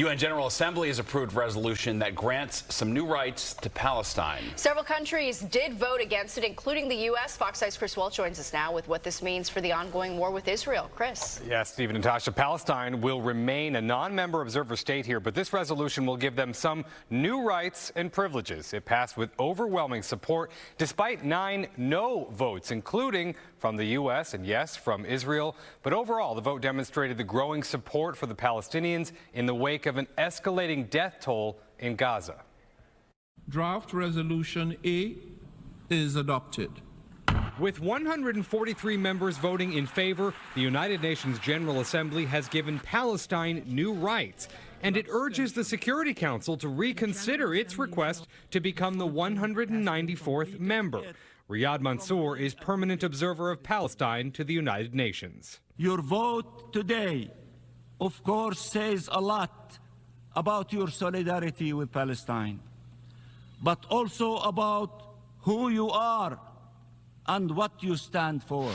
UN General Assembly has approved resolution that grants some new rights to Palestine. Several countries did vote against it, including the U.S. Fox Eye's Chris Welch joins us now with what this means for the ongoing war with Israel. Chris. Yes, Stephen and Tasha, Palestine will remain a non-member observer state here, but this resolution will give them some new rights and privileges. It passed with overwhelming support, despite 9 no votes, including from the U.S. and, yes, from Israel. But overall, the vote demonstrated the growing support for the Palestinians in the wake of an escalating death toll in Gaza. Draft Resolution A is adopted. With 143 members voting in favor, the United Nations General Assembly has given Palestine new rights, and it urges the Security Council to reconsider its request to become the 194th member. Riyad Mansour is permanent observer of Palestine to the United Nations. Your vote today, of course, says a lot about your solidarity with Palestine, but also about who you are and what you stand for.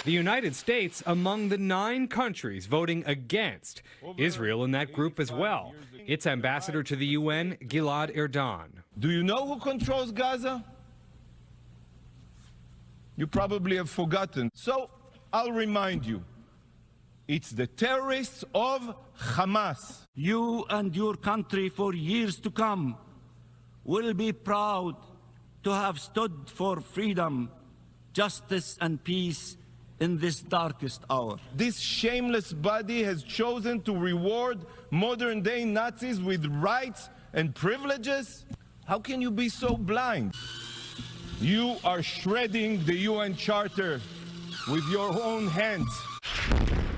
The United States among the 9 countries voting against, Israel in that group as well. Its ambassador to the UN, Gilad Erdan. Do you know who controls Gaza? You probably have forgotten. So I'll remind you. It's the terrorists of Hamas. You and your country for years to come will be proud to have stood for freedom, justice and peace in this darkest hour. This shameless body has chosen to reward modern-day Nazis with rights and privileges? How can you be so blind? You are shredding the UN Charter with your own hands.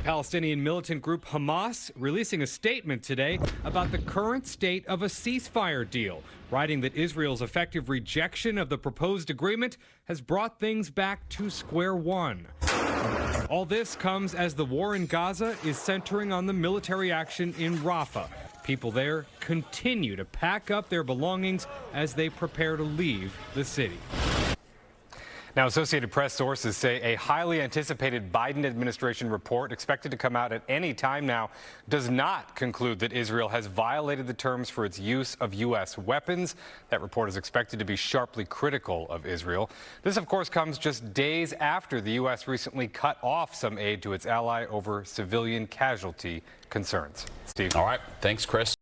Palestinian militant group Hamas releasing a statement today about the current state of a ceasefire deal, writing that Israel's effective rejection of the proposed agreement has brought things back to square one. All this comes as the war in Gaza is centering on the military action in Rafah. People there continue to pack up their belongings as they prepare to leave the city. Now, Associated Press sources say a highly anticipated Biden administration report expected to come out at any time now does not conclude that Israel has violated the terms for its use of U.S. weapons. That report is expected to be sharply critical of Israel. This, of course, comes just days after the U.S. recently cut off some aid to its ally over civilian casualty concerns. Steve. All right. Thanks, Chris.